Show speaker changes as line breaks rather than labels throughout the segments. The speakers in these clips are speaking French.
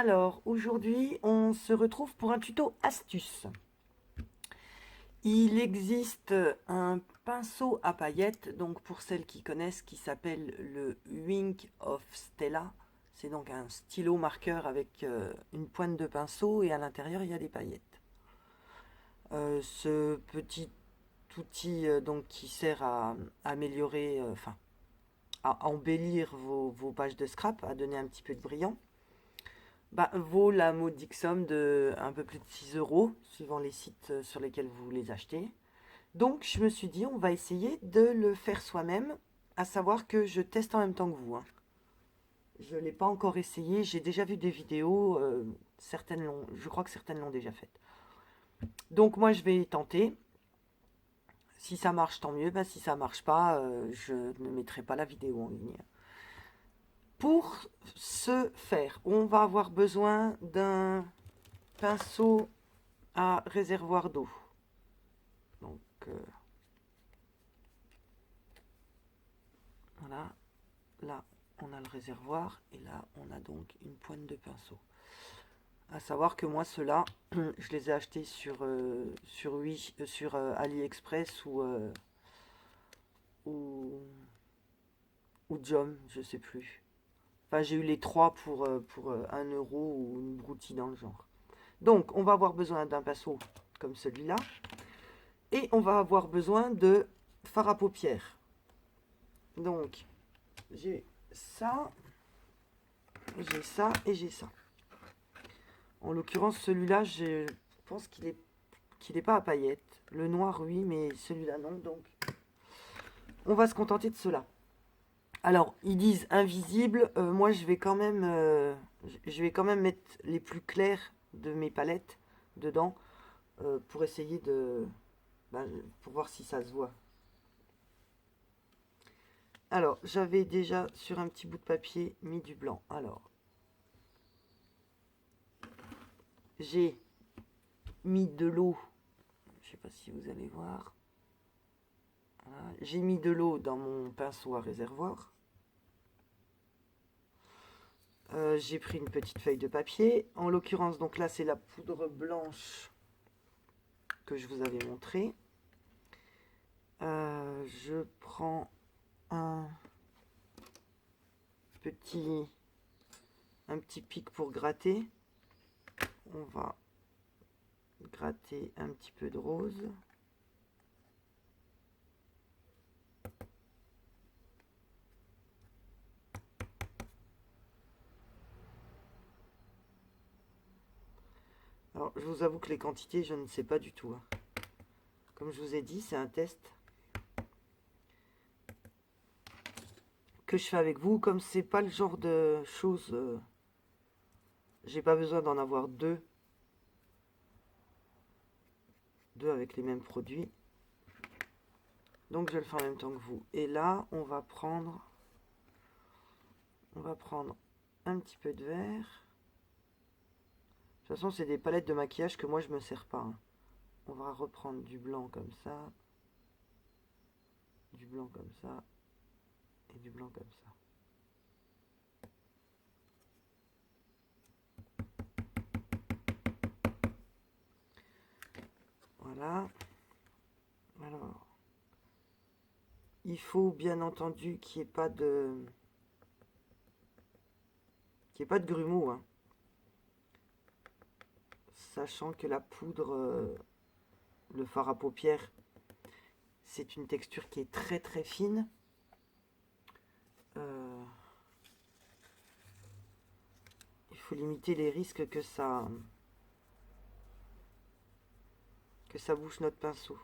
Alors, aujourd'hui, on se retrouve pour un tuto astuce. Il existe un pinceau à paillettes, donc pour celles qui connaissent, qui s'appelle le Wink of Stella. C'est donc un stylo marqueur avec une pointe de pinceau et à l'intérieur il y a des paillettes. Ce petit outil donc qui sert à améliorer, enfin à embellir vos pages de scrap, à donner un petit peu de brillant. Vaut la modique somme de un peu plus de 6 euros, suivant les sites sur lesquels vous les achetez. Donc, je me suis dit, on va essayer de le faire soi-même, à savoir que je teste en même temps que vous, hein. Je ne l'ai pas encore essayé, j'ai déjà vu des vidéos, je crois que certaines l'ont déjà faites. Donc, moi, je vais tenter. Si ça marche, tant mieux. Si ça marche pas, je ne mettrai pas la vidéo en ligne. Pour ce faire, on va avoir besoin d'un pinceau à réservoir d'eau. Donc voilà, là on a le réservoir et là on a donc une pointe de pinceau. À savoir que moi ceux-là, je les ai achetés sur AliExpress ou, ou Jom, je sais plus. Enfin j'ai eu les trois pour 1 euro ou une broutille dans le genre. Donc on va avoir besoin d'un pinceau comme celui-là. Et on va avoir besoin de fard à paupières. Donc, j'ai ça et j'ai ça. En l'occurrence, celui-là, je pense qu'il est pas à paillettes. Le noir, oui, mais celui-là, non. Donc, on va se contenter de cela. Alors, ils disent invisible. Moi, je vais quand même mettre les plus clairs de mes palettes dedans pour essayer pour voir si ça se voit. Alors, j'avais déjà sur un petit bout de papier mis du blanc. Alors, j'ai mis de l'eau. Je ne sais pas si vous allez voir. Voilà. J'ai mis de l'eau dans mon pinceau à réservoir. J'ai pris une petite feuille de papier. En l'occurrence, donc là, c'est la poudre blanche que je vous avais montré. Je prends un petit pic pour gratter. On va gratter un petit peu de rose. Alors, je vous avoue que les quantités, je ne sais pas du tout, hein. Comme je vous ai dit, c'est un test que je fais avec vous. Comme c'est pas le genre de choses, j'ai pas besoin d'en avoir deux avec les mêmes produits. Donc je le fais en même temps que vous. Et là, on va prendre un petit peu de vert. De toute façon, c'est des palettes de maquillage que moi je me sers pas, hein. On va reprendre du blanc comme ça, du blanc comme ça et du blanc comme ça. Voilà. Alors, il faut bien entendu qu'il n'y ait pas de grumeaux, hein. Sachant que la poudre, le fard à paupières, c'est une texture qui est très très fine. Il faut limiter les risques que ça bouche notre pinceau.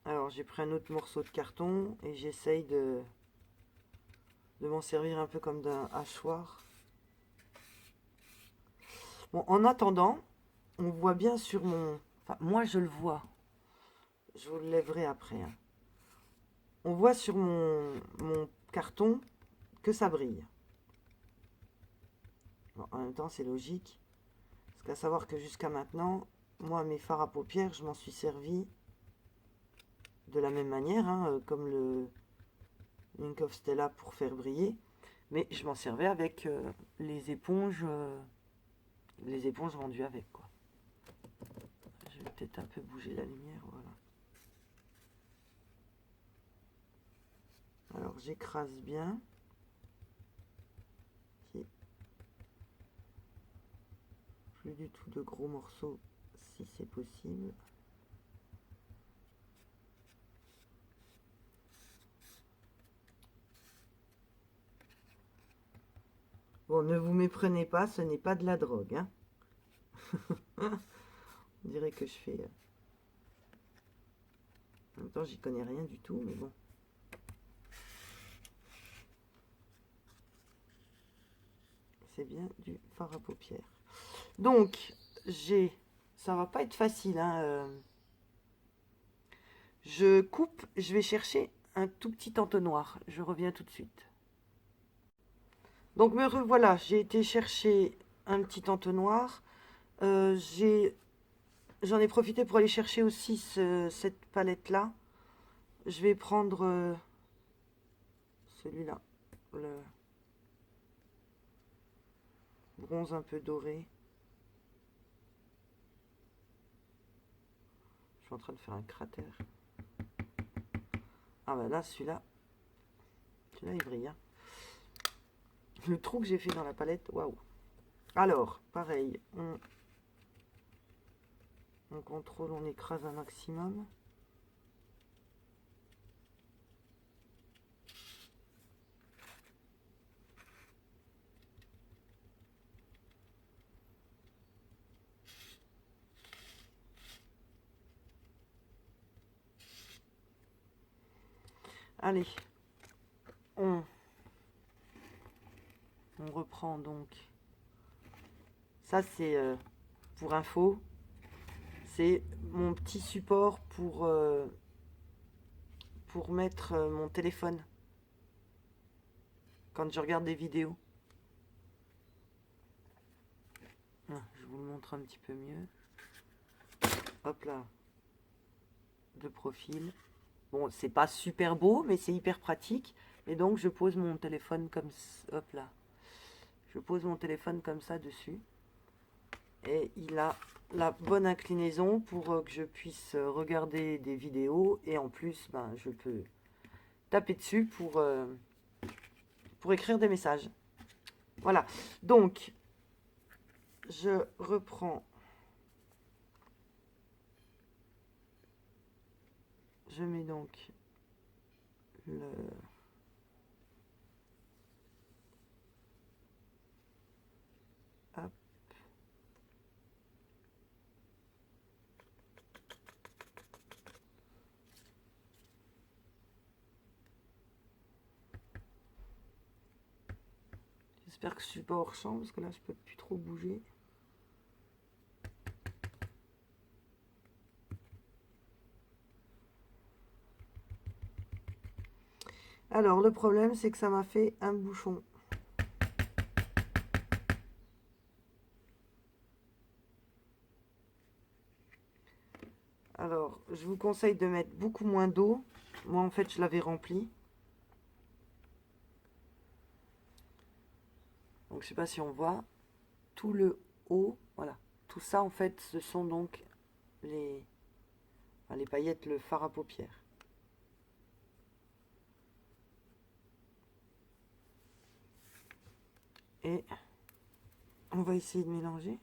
Alors j'ai pris un autre morceau de carton et j'essaye de m'en servir un peu comme d'un hachoir. Bon, en attendant, on voit bien sur mon... Enfin, moi je le vois. Je vous le lèverai après, hein. On voit sur mon carton que ça brille. Bon, en même temps, c'est logique. Parce qu'à savoir que jusqu'à maintenant, moi, mes fards à paupières, je m'en suis servi de la même manière, hein, comme Ink of Stella pour faire briller. Mais je m'en servais avec les éponges vendues avec, quoi. Je vais peut-être un peu bouger la lumière, voilà. Alors j'écrase bien. Plus du tout de gros morceaux si c'est possible. Bon, ne vous méprenez pas, ce n'est pas de la drogue, hein. On dirait que je fais... En même temps, j'y connais rien du tout, mais bon. C'est bien du fard à paupières. Donc, j'ai... Ça va pas être facile, hein. Je coupe, je vais chercher un tout petit entonnoir. Je reviens tout de suite. Donc, me revoilà. J'ai été chercher un petit entonnoir. J'en ai profité pour aller chercher aussi cette palette-là. Je vais prendre celui-là, le bronze un peu doré. Je suis en train de faire un cratère. Ah bah là, celui-là, il brille. Hein. Le trou que j'ai fait dans la palette, waouh. Alors, pareil, on contrôle, on écrase un maximum. Allez, on reprend donc. Ça, c'est pour info. C'est mon petit support pour mettre mon téléphone quand je regarde des vidéos. Ah, je vous le montre un petit peu mieux. Hop là, de profil. Bon, c'est pas super beau, mais c'est hyper pratique. Et donc, je pose mon téléphone comme... Hop là. Je pose mon téléphone comme ça dessus. Et il a la bonne inclinaison pour que je puisse regarder des vidéos. Et en plus, ben, je peux taper dessus pour écrire des messages. Voilà. Donc, je reprends... Je mets donc le... Hop. J'espère que je suis pas hors champ parce que là je peux plus trop bouger. Alors le problème c'est que ça m'a fait un bouchon. Alors je vous conseille de mettre beaucoup moins d'eau. Moi en fait je l'avais rempli. Donc je sais pas si on voit tout le haut, voilà. Tout ça en fait ce sont donc les paillettes, le fard à paupières. Et on va essayer de mélanger.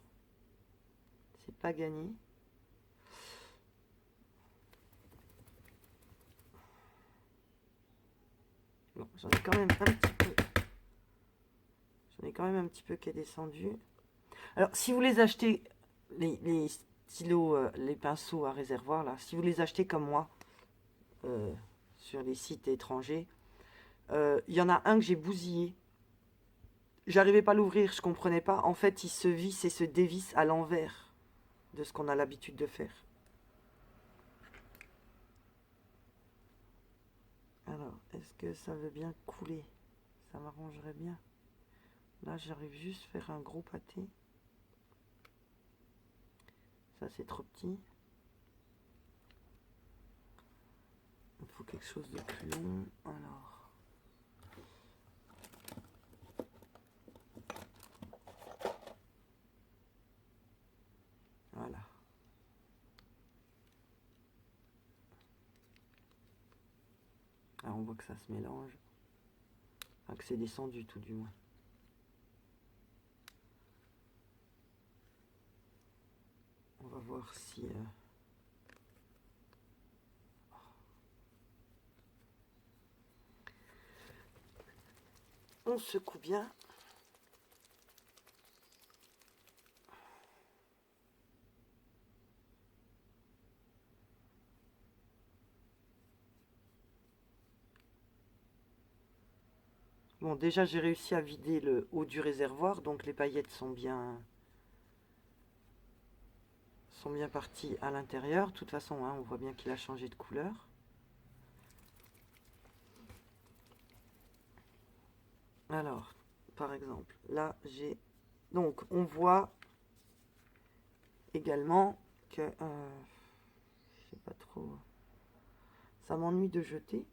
C'est pas gagné. Bon, j'en ai quand même un petit peu. J'en ai quand même un petit peu qui est descendu. Alors, si vous les achetez, les stylos, les pinceaux à réservoir, là, si vous les achetez comme moi, sur les sites étrangers, il y en a un que j'ai bousillé. J'arrivais pas à l'ouvrir, je comprenais pas. En fait, il se visse et se dévisse à l'envers de ce qu'on a l'habitude de faire. Alors, est-ce que ça veut bien couler? Ça m'arrangerait bien. Là, j'arrive juste à faire un gros pâté. Ça, c'est trop petit. Il faut quelque chose de plus long. Alors, on voit que ça se mélange. Enfin, que c'est descendu tout du moins. On va voir si... On secoue bien. Bon, déjà, j'ai réussi à vider le haut du réservoir, donc les paillettes sont bien parties à l'intérieur. De toute façon, hein, on voit bien qu'il a changé de couleur. Alors, par exemple, là, j'ai... Donc, on voit également que... je sais pas trop... Ça m'ennuie de jeter.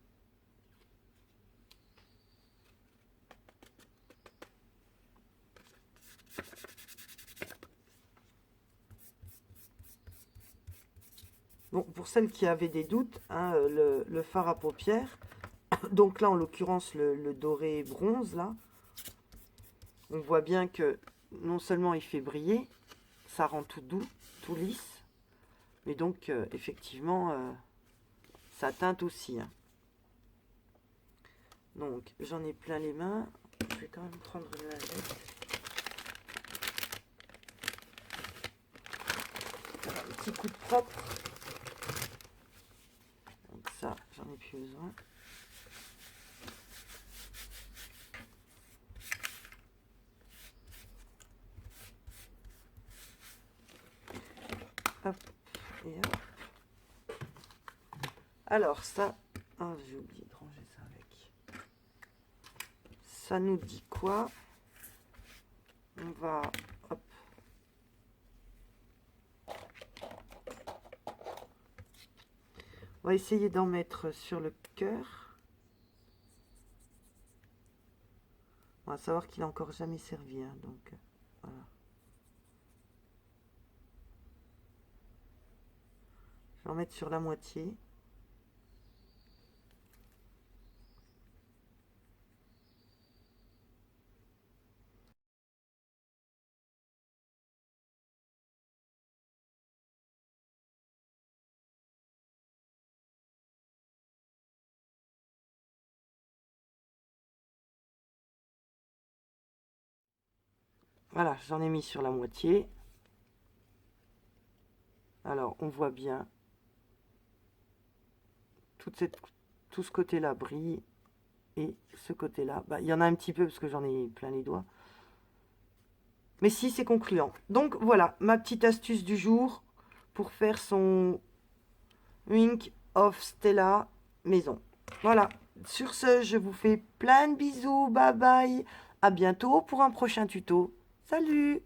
Bon, pour celles qui avaient des doutes, hein, le fard à paupières, donc là, en l'occurrence, le doré bronze, là, on voit bien que non seulement il fait briller, ça rend tout doux, tout lisse, mais donc, effectivement, ça teinte aussi. Hein. Donc, j'en ai plein les mains. Je vais quand même prendre une lingette. Un petit coup de propre. Donc ça, j'en ai plus besoin. Hop, et hop. Alors ça, oh, j'ai oublié de ranger ça avec. Ça nous dit quoi? On va, hop. On va essayer d'en mettre sur le cœur. On va savoir qu'il n'a encore jamais servi, hein, donc voilà. Je vais en mettre sur la moitié. Voilà, j'en ai mis sur la moitié. Alors, on voit bien. Tout ce côté-là brille. Et ce côté-là, bah, il y en a un petit peu parce que j'en ai plein les doigts. Mais si, c'est concluant. Donc, voilà, ma petite astuce du jour pour faire son Wink of Stella maison. Voilà. Sur ce, je vous fais plein de bisous. Bye bye. À bientôt pour un prochain tuto. Salut!